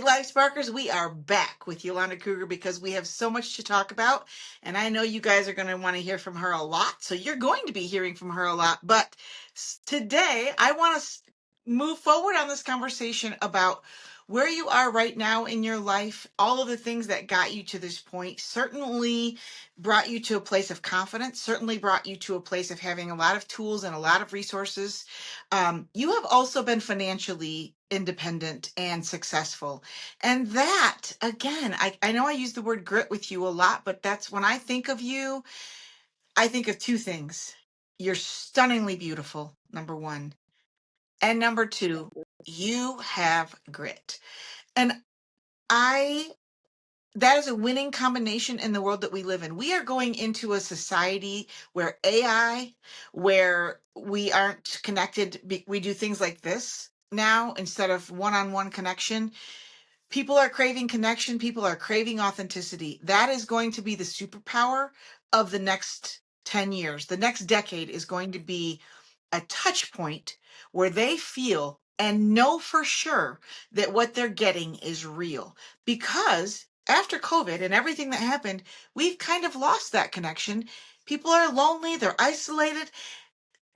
Life Sparkers, we are back with Yolanda Kruger because we have so much to talk about. And I know you guys are going to want to hear from her a lot. So you're going to be hearing from her a lot. But today, I want to move forward on this conversation about where you are right now in your life. All of the things that got you to this point certainly brought you to a place of confidence, certainly brought you to a place of having a lot of tools and a lot of resources. You have also been financially independent and successful. And that, again, I know I use the word grit with you a lot, but that's when I think of you, I think of two things. You're stunningly beautiful, number one. And number two, you have grit. And I that is a winning combination in the world that we live in. We are going into a society where AI, where we aren't connected, we do things like this now instead of one-on-one connection. People are craving connection. People are craving authenticity. That is going to be the superpower of the next 10 years. The next decade is going to be a touch point where they feel and know for sure that what they're getting is real. Because after COVID and everything that happened, we've kind of lost that connection. People are lonely, they're isolated.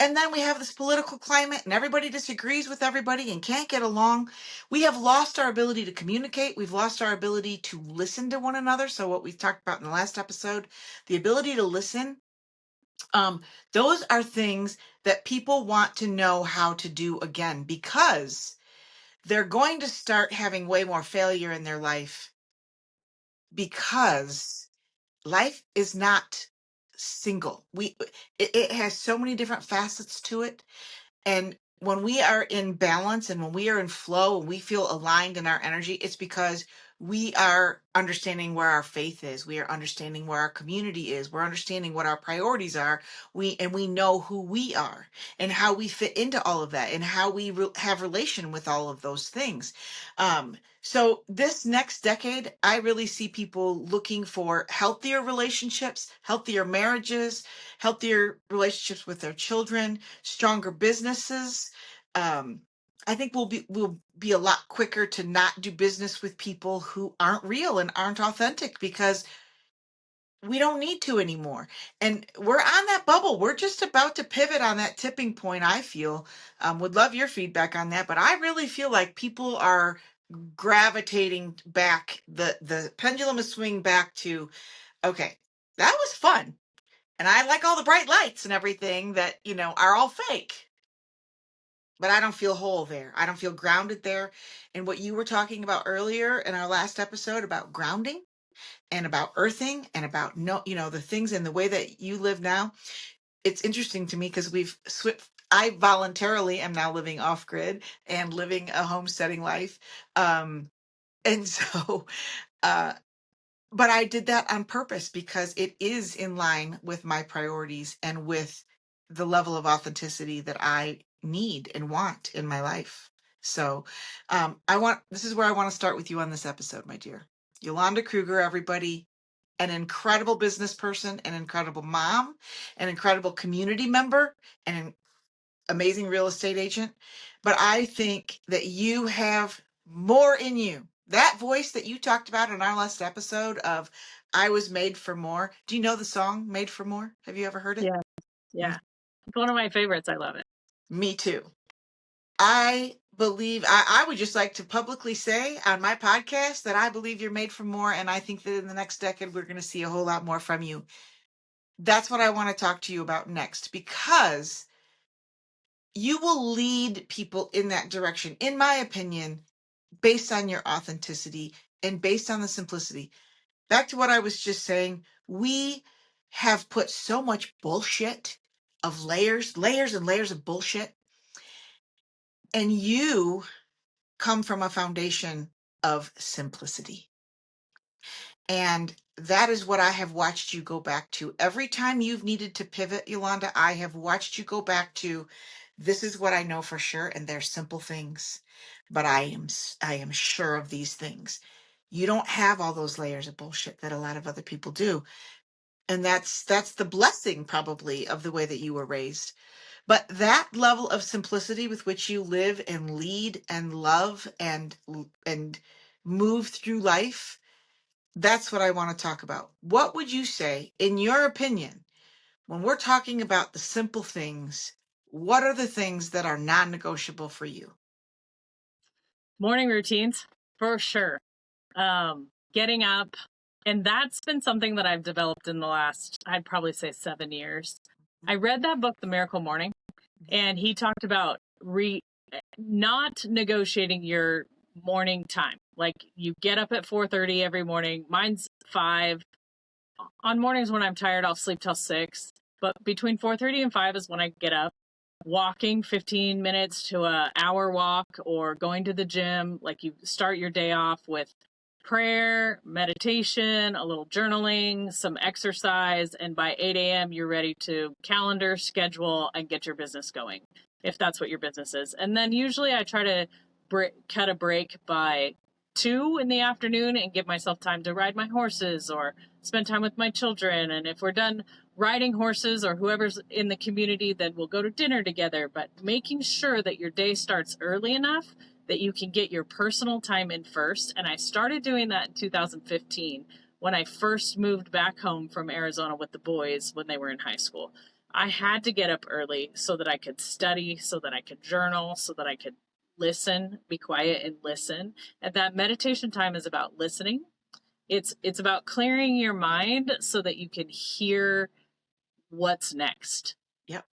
And then we have this political climate and everybody disagrees with everybody and can't get along. We have lost our ability to communicate. We've lost our ability to listen to one another. So what we talked about in the last episode, the ability to listen, those are things that people want to know how to do again because they're going to start having way more failure in their life because life is not single. It has so many different facets to it. And when we are in balance and when we are in flow and we feel aligned in our energy, it's because we are understanding where our faith is. We are understanding where our community is. We're understanding what our priorities are. We know who we are and how we fit into all of that and how we have relation with all of those things. So this next decade, I really see people looking for healthier relationships, healthier marriages, healthier relationships with their children, stronger businesses. I think we'll be a lot quicker to not do business with people who aren't real and aren't authentic because we don't need to anymore. And we're on that bubble. We're just about to pivot on that tipping point, I feel. Would love your feedback on that, but I really feel like people are gravitating back. The pendulum is swinging back to, okay, that was fun. And I like all the bright lights and everything that, are all fake. But I don't feel whole there. I don't feel grounded there. And what you were talking about earlier in our last episode about grounding and about earthing and about the things and the way that you live now, it's interesting to me because we've switched. I voluntarily am now living off grid and living a homesteading life. And so, but I did that on purpose because it is in line with my priorities and with the level of authenticity that I need and want in my life. So this is where I want to start with you on this episode, my dear. Yolanda Kruger, everybody, an incredible business person, an incredible mom, an incredible community member, and an amazing real estate agent. But I think that you have more in you. That voice that you talked about in our last episode of I was made for more. Do you know the song Made for More? Have you ever heard it? Yeah. It's one of my favorites. I love it. Me too. I believe I would just like to publicly say on my podcast that I believe you're made for more. And I think that in the next decade, we're going to see a whole lot more from you. That's what I want to talk to you about next, because you will lead people in that direction, in my opinion, based on your authenticity and based on the simplicity. Back to what I was just saying, we have put so much bullshit of layers and layers of bullshit. And you come from a foundation of simplicity. And that is what I have watched you go back to. Every time you've needed to pivot, Yolanda, I have watched you go back to, this is what I know for sure, and they're simple things, but I am sure of these things. You don't have all those layers of bullshit that a lot of other people do. And that's the blessing probably of the way that you were raised. But that level of simplicity with which you live and lead and love and move through life, that's what I want to talk about. What would you say, in your opinion, when we're talking about the simple things, what are the things that are non-negotiable for you? Morning routines, for sure. Getting up. And that's been something that I've developed in the last, I'd probably say 7 years. I read that book, The Miracle Morning, and he talked about not negotiating your morning time. Like you get up at 4:30 every morning. Mine's 5. On mornings when I'm tired, I'll sleep till 6. But between 4:30 and 5 is when I get up. Walking 15 minutes to an hour walk or going to the gym, like you start your day off with prayer, meditation, a little journaling, some exercise, and by 8 a.m. you're ready to calendar, schedule, and get your business going, if that's what your business is. And then usually I try to cut a break by 2 in the afternoon and give myself time to ride my horses or spend time with my children. And if we're done riding horses or whoever's in the community, then we'll go to dinner together. But making sure that your day starts early enough that you can get your personal time in first. And I started doing that in 2015 when I first moved back home from Arizona with the boys when they were in high school. I had to get up early so that I could study, so that I could journal, so that I could listen, be quiet and listen. And that meditation time is about listening. It's about clearing your mind so that you can hear what's next. Yep.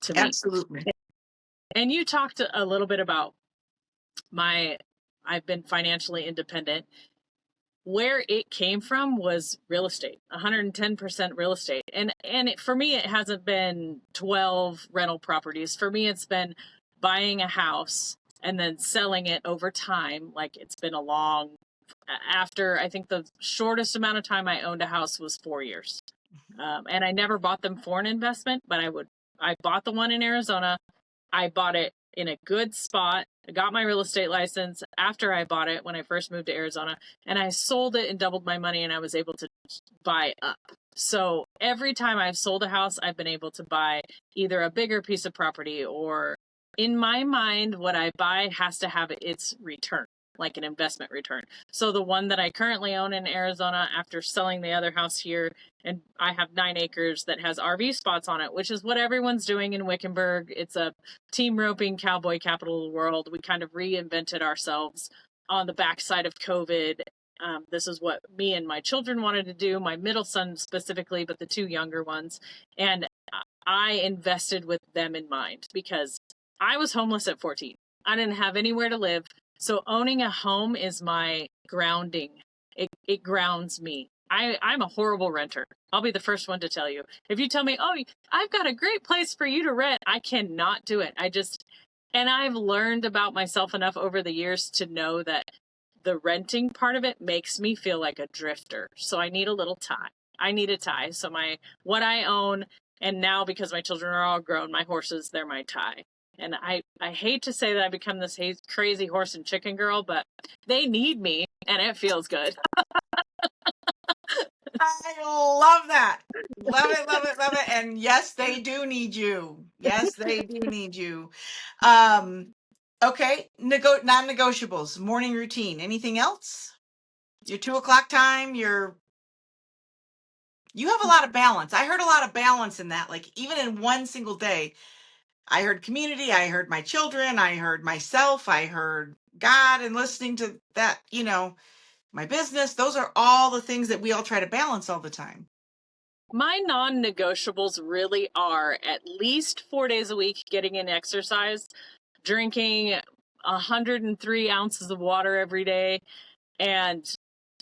To me. Absolutely. And you talked a little bit about I've been financially independent. Where it came from was real estate, 110% real estate. And for me, it hasn't been 12 rental properties. For me, it's been buying a house and then selling it over time. Like it's been after I think the shortest amount of time I owned a house was 4 years. And I never bought them for an investment, but I bought the one in Arizona. I bought it in a good spot. I got my real estate license after I bought it when I first moved to Arizona, and I sold it and doubled my money, and I was able to buy up. So every time I've sold a house, I've been able to buy either a bigger piece of property, or in my mind, what I buy has to have its return, like an investment return. So the one that I currently own in Arizona, after selling the other house here, and I have 9 acres that has RV spots on it, which is what everyone's doing in Wickenburg. It's a team roping cowboy capital of the world. We kind of reinvented ourselves on the backside of COVID. This is what me and my children wanted to do, my middle son specifically, but the 2 younger ones. And I invested with them in mind because I was homeless at 14. I didn't have anywhere to live. So owning a home is my grounding. It grounds me. I'm a horrible renter. I'll be the first one to tell you. If you tell me, oh, I've got a great place for you to rent, I cannot do it. And I've learned about myself enough over the years to know that the renting part of it makes me feel like a drifter. So I need a little tie. I need a tie. So what I own, and now because my children are all grown, my horses, they're my tie. And I hate to say that I become this crazy horse and chicken girl, but they need me and it feels good. I love that. Love it, love it, love it. And yes, they do need you. Yes, they do need you. Okay, non-negotiables, morning routine. Anything else? Your 2 o'clock time, you have a lot of balance. I heard a lot of balance in that. Like even in one single day, I heard community, I heard my children, I heard myself, I heard God, and listening to that, my business. Those are all the things that we all try to balance all the time. My non-negotiables really are at least 4 days a week getting in exercise, drinking 103 ounces of water every day, and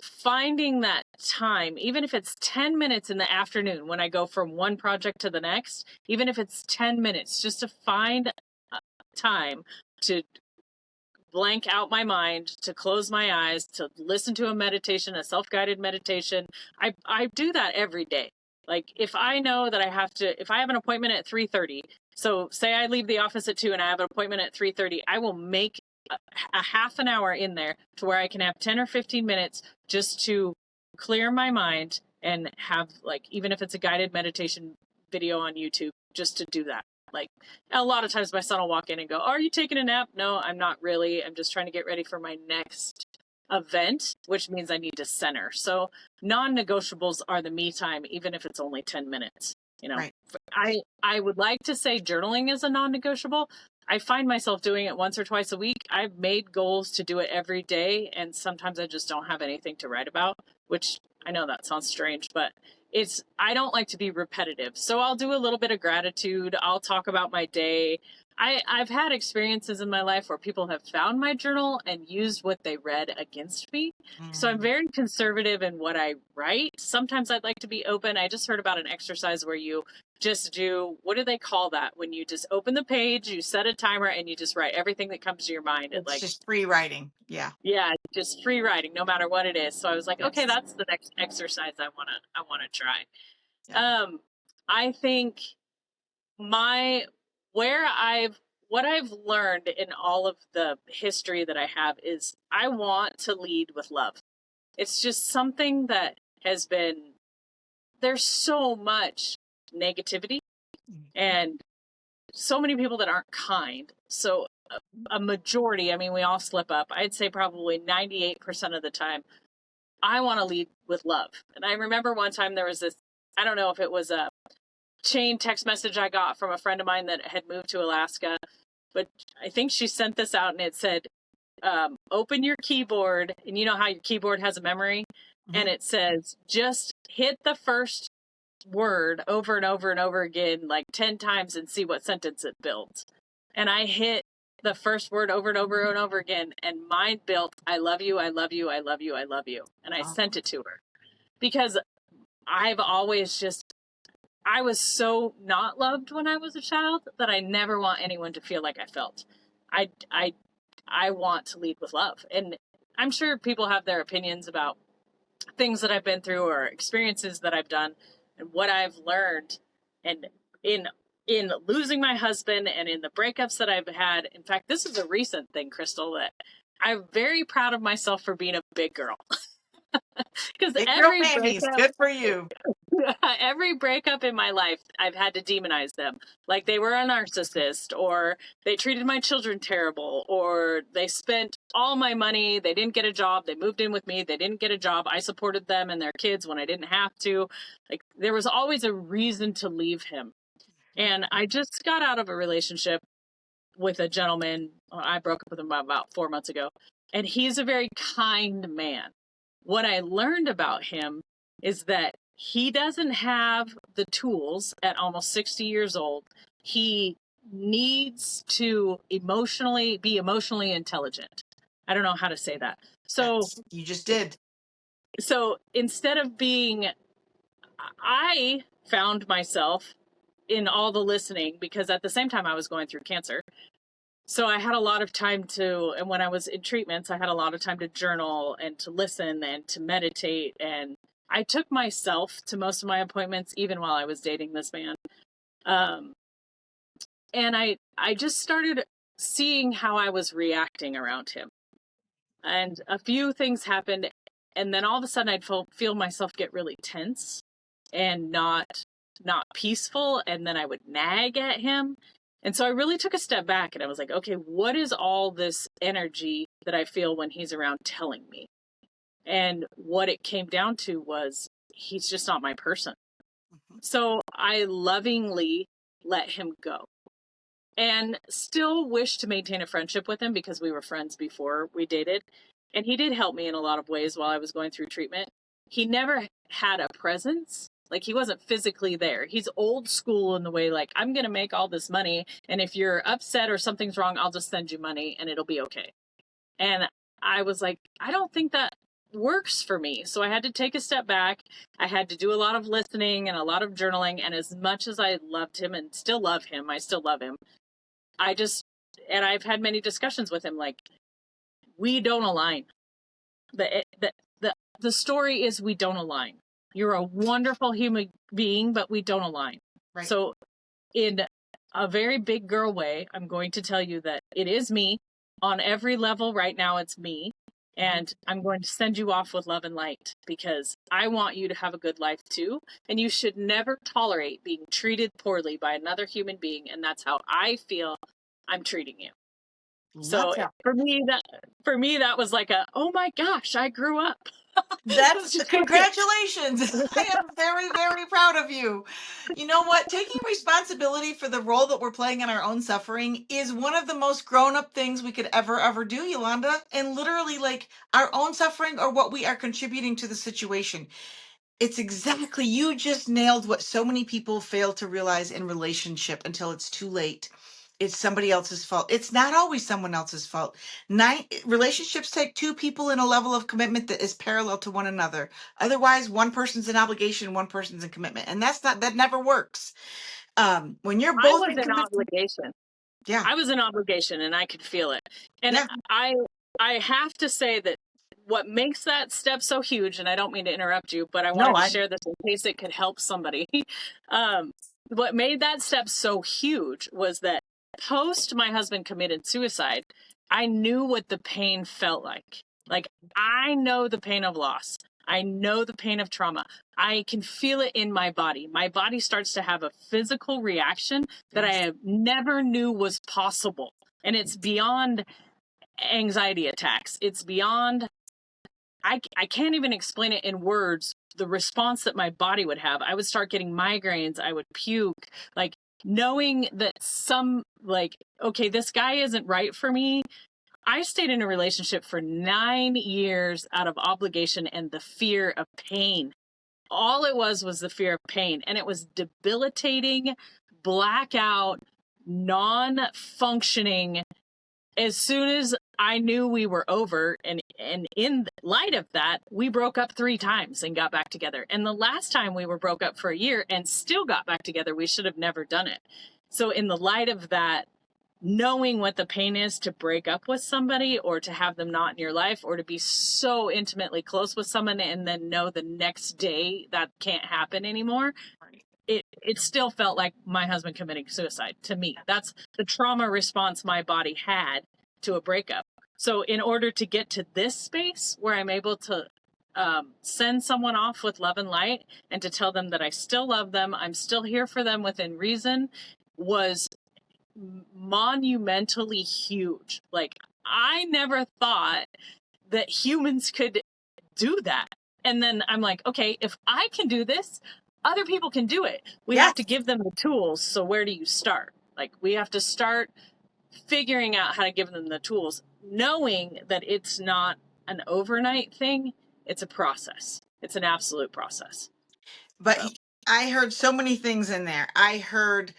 finding that time, even if it's 10 minutes in the afternoon when I go from one project to the next, even if it's 10 minutes, just to find time to blank out my mind, to close my eyes, to listen to a meditation, a self-guided meditation. I do that every day. Like if I know that if I have an appointment at 3:30, so say I leave the office at 2 and I have an appointment at 3:30, I will make a half an hour in there to where I can have 10 or 15 minutes just to clear my mind and have, like, even if it's a guided meditation video on YouTube, just to do that. Like a lot of times my son will walk in and go, "Are you taking a nap?" No, I'm not really. I'm just trying to get ready for my next event, which means I need to center. So non-negotiables are the me time, even if it's only 10 minutes. You know, Right. I would like to say journaling is a non-negotiable. I find myself doing it once or twice a week. I've made goals to do it every day, and sometimes I just don't have anything to write about, which I know that sounds strange, but I don't like to be repetitive. So I'll do a little bit of gratitude. I'll talk about my day. I've had experiences in my life where people have found my journal and used what they read against me. So I'm very conservative in what I write. Sometimes I'd like to be open. I just heard about an exercise where you just do, what do they call that? When you just open the page, you set a timer, and you just write everything that comes to your mind. And It's just free writing. Yeah. yeah, just free writing, no matter what it is. So I was like, okay, Yes. that's the next exercise I wanna try. Yeah. I think my where I've what I've learned in all of the history that I have is I want to lead with love. It's just something that has been, there's so much negativity and so many people that aren't kind. So a majority, I mean, we all slip up. I'd say probably 98% of the time, I want to lead with love. And I remember one time there was this, I don't know if it was a chain text message I got from a friend of mine that had moved to Alaska, but I think she sent this out and it said, open your keyboard. And you know how your keyboard has a memory? And it says, just hit the first word over and over and over again, like 10 times, and see what sentence it builds. And I hit the first word over and over and over again, and mine built, I love you, I love you, I love you, I love you. And I sent it to her because I've always just, I was so not loved when I was a child that I never want anyone to feel like I felt. I, I, I want to lead with love. And I'm sure people have their opinions about things that I've been through or experiences that I've done and what I've learned. And in losing my husband and in the breakups that I've had, in fact, this is a recent thing, Crystal, that I'm very proud of myself for being a big girl. Because Big girl panties. Good for you. every breakup in my life, I've had to demonize them. Like they were a narcissist, or they treated my children terrible, or they spent all my money. They didn't get a job. They moved in with me. They didn't get a job. I supported them and their kids when I didn't have to. Like there was always a reason to leave him. And I just got out of a relationship with a gentleman. I broke up with him about 4 months ago. And he's a very kind man. What I learned about him is that he doesn't have the tools at almost 60 years old. He needs to be emotionally intelligent. I don't know how to say that. So you just did. So instead of being, I found myself in all the listening because at the same time I was going through cancer. So I had a lot of time and when I was in treatments, I had a lot of time to journal and to listen and to meditate. And I took myself to most of my appointments, even while I was dating this man. And I just started seeing how I was reacting around him. And a few things happened. And then all of a sudden I'd feel myself get really tense and not peaceful. And then I would nag at him. And so I really took a step back and I was like, okay, what is all this energy that I feel when he's around telling me? And what it came down to was he's just not my person. So I lovingly let him go and still wish to maintain a friendship with him because we were friends before we dated. And he did help me in a lot of ways while I was going through treatment. He never had a presence. Like he wasn't physically there. He's old school in the way, like, I'm going to make all this money. And if you're upset or something's wrong, I'll just send you money and it'll be okay. And I was like, I don't think that works for me. So I had to take a step back. I had to do a lot of listening and a lot of journaling. And as much as I loved him and still love him, I still love him. I've had many discussions with him, like, we don't align. The story is we don't align. You're a wonderful human being, but we don't align. Right. So in a very big girl way, I'm going to tell you that it is me. On every level right now, it's me. And I'm going to send you off with love and light because I want you to have a good life too. And you should never tolerate being treated poorly by another human being. And that's how I feel I'm treating you. So Love that. for me that was like a, oh my gosh, I grew up. It was That's just congratulations. I am very, very proud of you. You know what? Taking responsibility for the role that we're playing in our own suffering is one of the most grown up things we could ever do, Yolanda. And literally, like our own suffering or what we are contributing to the situation. It's exactly, you just nailed what so many people fail to realize in relationship until it's too late. It's somebody else's fault. It's not always someone else's fault. Relationships take two people in a level of commitment that is parallel to one another. Otherwise, one person's in obligation, one person's in commitment. And that never works. When you're I both was in an commitment, obligation. yeah, I was an obligation and I could feel it. And yeah, I have to say that what makes that step so huge, and I don't mean to interrupt you, but I no, wanted to share this in case it could help somebody. um, what made that step so huge was that post my husband committed suicide, I knew what the pain felt like. Like, I know the pain of loss. I know the pain of trauma. I can feel it in my body. My body starts to have a physical reaction that I yes, have never knew was possible. And it's beyond anxiety attacks. It's beyond, I can't even explain it in words, the response that my body would have. I would start getting migraines. I would puke. Like, knowing that like, okay, this guy isn't right for me. I stayed in a relationship for 9 years out of obligation and the fear of pain. All it was the fear of pain. And it was debilitating, blackout, non functioning. As soon as I knew we were over, and in light of that, we broke up 3 times and got back together. And the last time we were broke up for a year and still got back together, we should have never done it. So in the light of that, knowing what the pain is to break up with somebody or to have them not in your life or to be so intimately close with someone and then know the next day that can't happen anymore, it still felt like my husband committing suicide to me. That's the trauma response my body had to a breakup. So in order to get to this space where I'm able to send someone off with love and light and to tell them that I still love them, I'm still here for them within reason, was monumentally huge. Like, I never thought that humans could do that. And then I'm like, okay, if I can do this, other people can do it. We yes. have to give them the tools. So where do you start? Like, we have to start figuring out how to give them the tools, knowing that it's not an overnight thing. It's a process. It's an absolute process. But So I heard so many things in there. I heard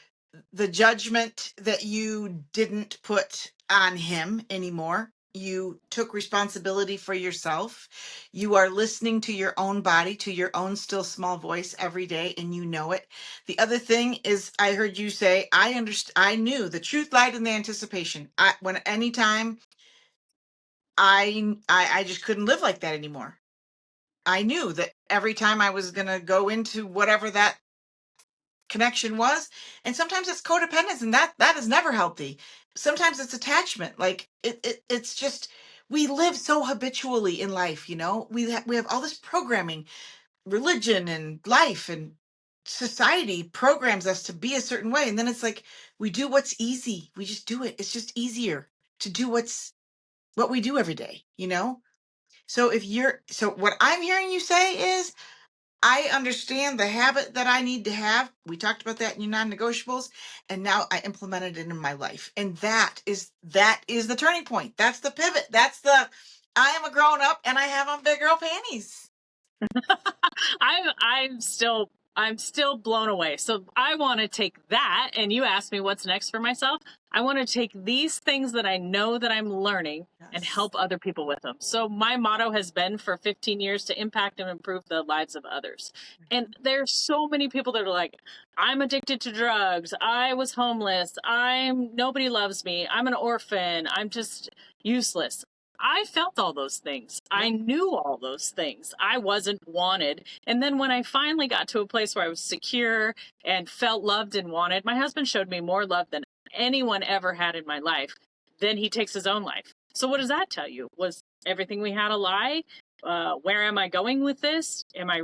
the judgment that you didn't put on him anymore. You took responsibility for yourself. You are listening to your own body, to your own still small voice every day, and you know it. The other thing is, I heard you say, I understand. I knew the truth lied in the anticipation. Anytime I just couldn't live like that anymore. I knew that every time I was gonna go into whatever that connection was, and sometimes it's codependence, and that is never healthy. Sometimes it's attachment. Like it's just, we live so habitually in life, we have all this programming, religion and life and society programs us to be a certain way, and then it's like we do what's easy. We just do it. It's just easier to do what we do every day. So what I'm hearing you say is, I understand the habit that I need to have. We talked about that in your non-negotiables, and now I implemented it in my life. And that is the turning point. That's the pivot. I am a grown up and I have on big girl panties. I'm still blown away. So I want to take that, and you asked me what's next for myself. I want to take these things that I know that I'm learning and Yes. help other people with them. So my motto has been for 15 years to impact and improve the lives of others. And there's so many people that are like, I'm addicted to drugs. I was homeless. Nobody loves me. I'm an orphan. I'm just useless. I felt all those things. I Yep. knew all those things. I wasn't wanted. And then when I finally got to a place where I was secure and felt loved and wanted, my husband showed me more love than anyone ever had in my life. Then he takes his own life. So what does that tell you? Was everything we had a lie? Where am I going with this? Am I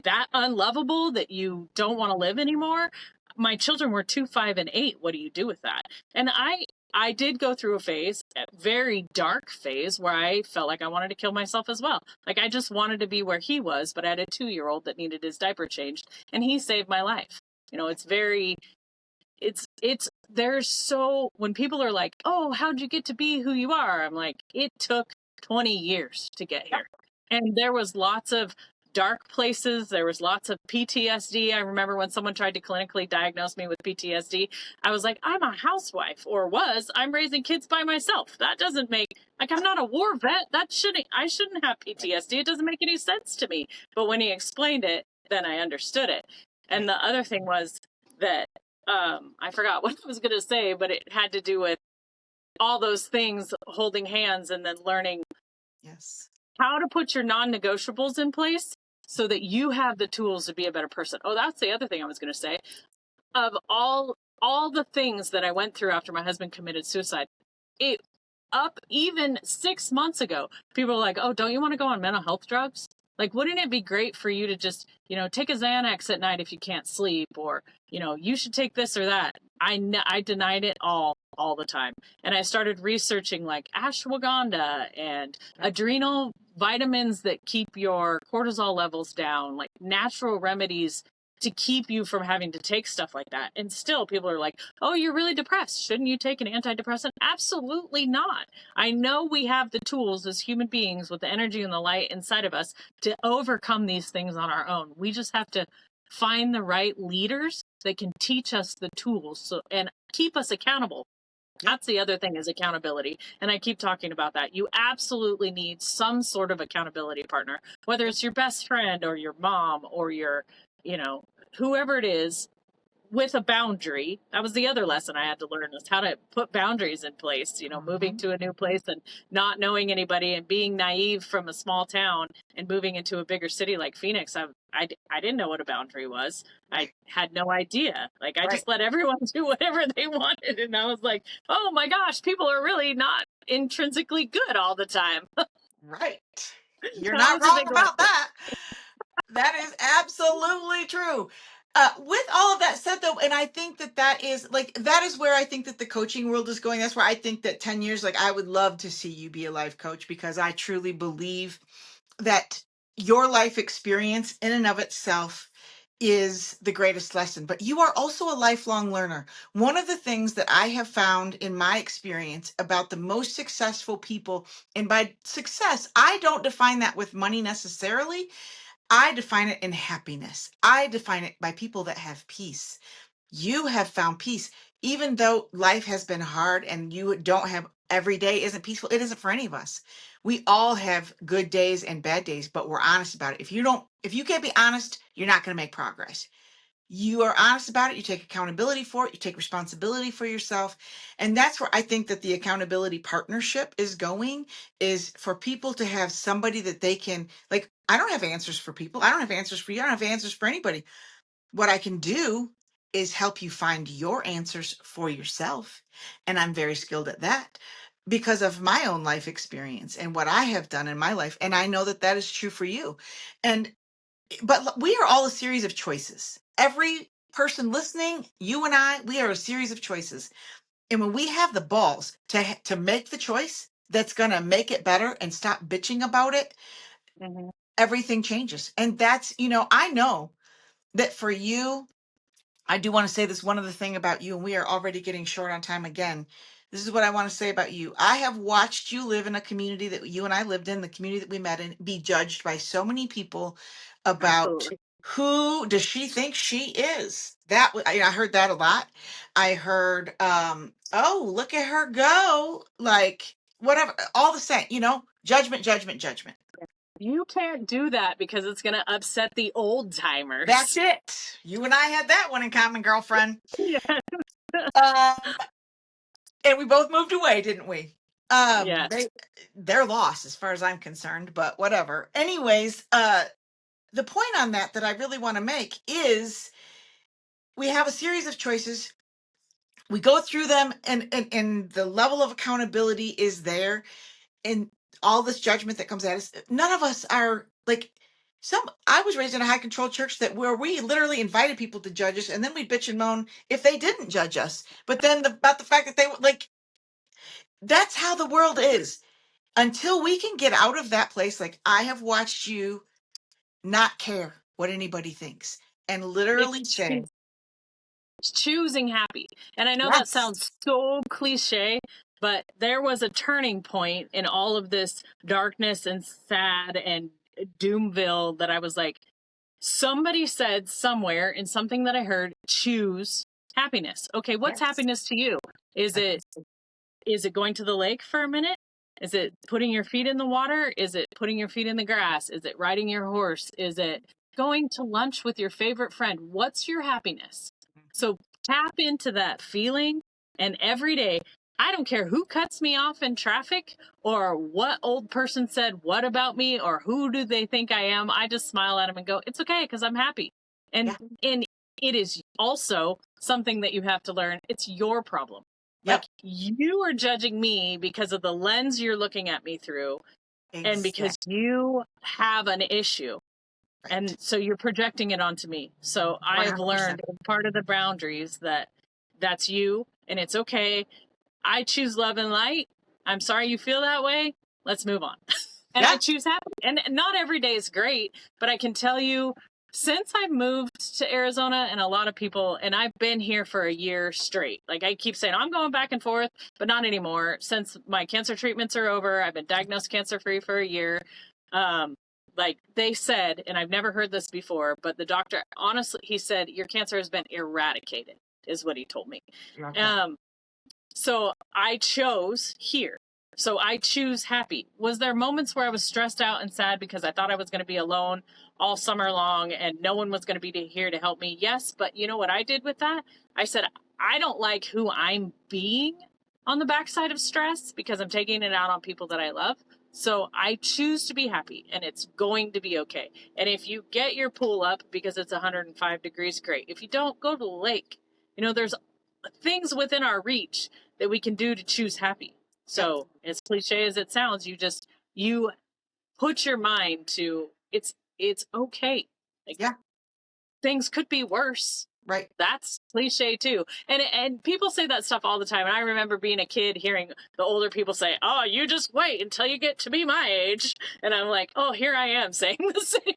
that unlovable that you don't want to live anymore? My children were 2, 5, and 8. What do you do with that? And I did go through a phase, a very dark phase, where I felt like I wanted to kill myself as well. Like I just wanted to be where he was, but I had a 2-year-old that needed his diaper changed, and he saved my life. You know, it's very, it's there's so, when people are like, "Oh, how'd you get to be who you are?" I'm like, it took 20 years to get Yep. here. And there was lots of dark places, there was lots of PTSD. I remember when someone tried to clinically diagnose me with PTSD, I was like, "I'm a housewife, or was. I'm raising kids by myself. That doesn't make, like, I'm not a war vet. I shouldn't have Right. PTSD. It doesn't make any sense to me." But when he explained it, then I understood it. And Right. the other thing was that I forgot what I was going to say, but it had to do with all those things, holding hands, and then learning Yes. how to put your non-negotiables in place so that you have the tools to be a better person. Oh, that's the other thing I was going to say. Of all the things that I went through after my husband committed suicide, it up even 6 months ago, people were like, "Oh, don't you want to go on mental health drugs? Like, wouldn't it be great for you to just, take a Xanax at night if you can't sleep, or, you should take this or that." I denied it all the time. And I started researching like ashwagandha and Yep. adrenal vitamins that keep your cortisol levels down, like natural remedies to keep you from having to take stuff like that. And still people are like, "Oh, you're really depressed. Shouldn't you take an antidepressant?" Absolutely not. I know we have the tools as human beings with the energy and the light inside of us to overcome these things on our own. We just have to find the right leaders that can teach us the tools, and keep us accountable. Yep. That's the other thing, is accountability. And I keep talking about that. You absolutely need some sort of accountability partner, whether Yep. it's your best friend or your mom or your, you know, whoever it is, with a boundary. That was the other lesson I had to learn, is how to put boundaries in place, moving Mm-hmm. to a new place and not knowing anybody and being naive from a small town and moving into a bigger city like Phoenix. I didn't know what a boundary was. I Right. had no idea. Like, I Right. just let everyone do whatever they wanted. And I was like, "Oh my gosh, people are really not intrinsically good all the time." Right. You're That not was a wrong big about lesson. that. That is absolutely true. With all of that said, though, and I think that that is where I think that the coaching world is going. That's where I think that 10 years, like, I would love to see you be a life coach, because I truly believe that your life experience in and of itself is the greatest lesson. But you are also a lifelong learner. One of the things that I have found in my experience about the most successful people, and by success, I don't define that with money necessarily. I define it in happiness. I define it by people that have peace. You have found peace. Even though life has been hard and you don't have, every day isn't peaceful, it isn't for any of us. We all have good days and bad days, but we're honest about it. If you can't be honest, you're not going to make progress. You are honest about it, you take accountability for it, you take responsibility for yourself. And that's where I think that the accountability partnership is going, is for people to have somebody that they can, like, I don't have answers for people. I don't have answers for you. I don't have answers for anybody. What I can do is help you find your answers for yourself. And I'm very skilled at that because of my own life experience and what I have done in my life. And I know that that is true for you. And but we are all a series of choices. Every person listening, you and I, we are a series of choices. And when we have the balls to make the choice that's going to make it better and stop bitching about it, Mhm. everything changes. And that's, I know that for you, I do want to say this one other thing about you, and we are already getting short on time again. This is what I want to say about you. I have watched you live in a community that you and I lived in, the community that we met in, be judged by so many people about Absolutely. who does she think she is. I heard that a lot. I heard, oh, look at her go, like whatever, all the same, judgment, judgment, judgment. You can't do that because it's going to upset the old That's timers. it. You and I had that one in common, girlfriend. Yeah. Um, And we both moved away, didn't we? Yes. They're lost as far as I'm concerned, but whatever. Anyways, the point on that I really want to make is we have a series of choices. We go through them, and the level of accountability is there, and all this judgment that comes at us. None of us are like some. I was raised in a high control church where we literally invited people to judge us, and then we bitch and moan if they didn't judge us. But then about the fact that they like That's how the world is. Until we can get out of that place, like I have watched you not care what anybody thinks and literally It's say, choosing happy. And I know that yes, sounds so cliche, but there was a turning point in all of this darkness and sad and doomville that I was like, somebody said somewhere in something that I heard, choose happiness. Okay, what's yes, happiness to you? Is it going to the lake for a minute? Is it putting your feet in the water? Is it putting your feet in the grass? Is it riding your horse? Is it going to lunch with your favorite friend? What's your happiness? So tap into that feeling. And every day, I don't care who cuts me off in traffic or what old person said what about me or who do they think I am. I just smile at them and go, it's okay because I'm happy. yeah, And it is also something that you have to learn. It's your problem. yep, Like you are judging me because of the lens you're looking at me through and because exactly, you have an issue. right, And so you're projecting it onto me. So I have 100%. learned as part of the boundaries that that's you and it's okay. I choose love and light. I'm sorry you feel that way. Let's move on. And I Yeah, choose happy. And not every day is great, but I can tell you since I've moved to Arizona and a lot of people, and I've been here for a year straight. Like I keep saying, I'm going back and forth, but not anymore. Since my cancer treatments are over, I've been diagnosed cancer free for a year. Um, like they said, and I've never heard this before, but the doctor, honestly, he said, your cancer has been eradicated, is what he told me. love that. Um, so I chose here. So I choose happy. Was there moments where I was stressed out and sad because I thought I was going to be alone all summer long and no one was going to be here to help me? Yes, but you know what I did with that? I said, I don't like who I'm being on the backside of stress because I'm taking it out on people that I love. So I choose to be happy and it's going to be okay. And if you get your pool up because it's 105 degrees, great. If you don't, go to the lake. You know, there's things within our reach that we can do to choose happy. Yep, So as cliche as it sounds, you put your mind to it's okay. Like yeah, things could be worse. right, That's cliche too. And people say that stuff all the time. And I remember being a kid hearing the older people say, "Oh, you just wait until you get to be my age." And I'm like, "Oh, here I am saying the same."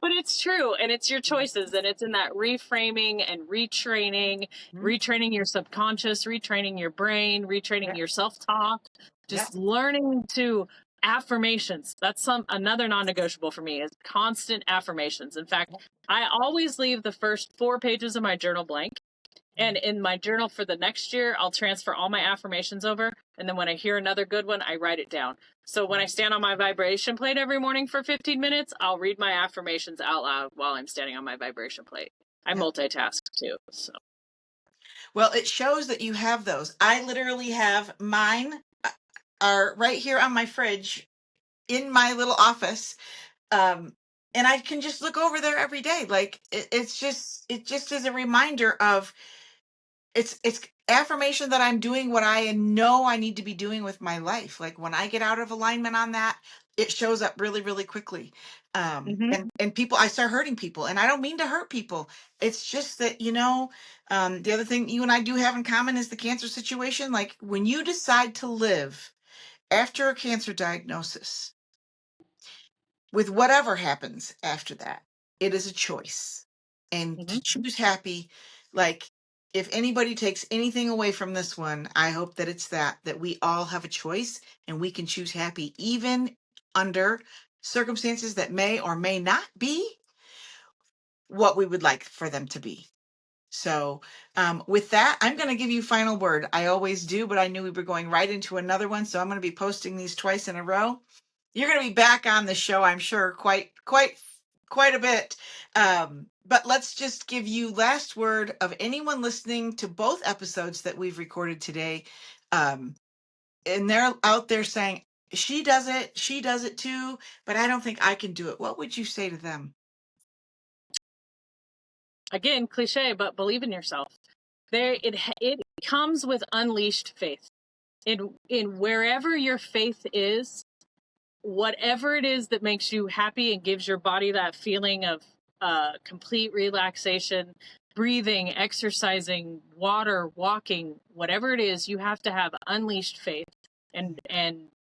But it's true, and it's your choices, and it's in that reframing and mhm, retraining your subconscious, retraining your brain, retraining yeah, your self-talk, yeah, just learning to affirmations. That's another non-negotiable for me is constant affirmations. In fact, yeah, I always leave the first 4 pages of my journal blank. And mhm, in my journal for the next year, I'll transfer all my affirmations over. And then when I hear another good one, I write it down. So when I mhm, stand on my vibration plate every morning for 15 minutes, I'll read my affirmations out loud while I'm standing on my vibration plate. I yeah. multitask too. So. Well, it shows that you have those. I literally have mine are right here on my fridge in my little office. Um, and I can just look over there every day. Like it just is a reminder of it's affirmation that I'm doing what I know I need to be doing with my life. Like when I get out of alignment on that, it shows up really, really quickly. Mm-hmm. And people, I start hurting people, and I don't mean to hurt people. It's just that, the other thing you and I do have in common is the cancer situation. Like when you decide to live after a cancer diagnosis, with whatever happens after that, it is a choice. And Mm-hmm. to choose happy, like if anybody takes anything away from this one, I hope that it's that we all have a choice and we can choose happy even under circumstances that may or may not be what we would like for them to be. So, with that, I'm going to give you final word. I always do, but I knew we were going right into another one, so I'm going to be posting these twice in a row. You're going to be back on the show, I'm sure, quite a bit. But let's just give you last word of anyone listening to both episodes that we've recorded today. Um, and they're out there saying, she does it too, but I don't think I can do it. What would you say to them? Again, cliche, but believe in yourself. It comes with unleashed faith. In wherever your faith is, whatever it is that makes you happy and gives your body that feeling of complete relaxation, breathing, exercising, water, walking, whatever it is, you have to have unleashed faith and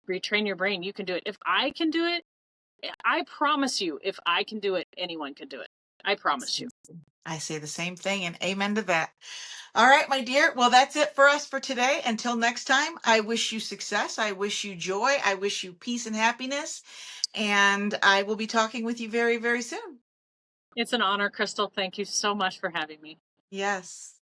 retrain your brain. You can do it. If I can do it, I promise you, if I can do it, anyone can do it. I promise you. I say the same thing, and amen to that. All right, my dear. Well, that's it for us for today. Until next time, I wish you success. I wish you joy. I wish you peace and happiness. And I will be talking with you very, very soon. It's an honor, Crystal. Thank you so much for having me. Yes.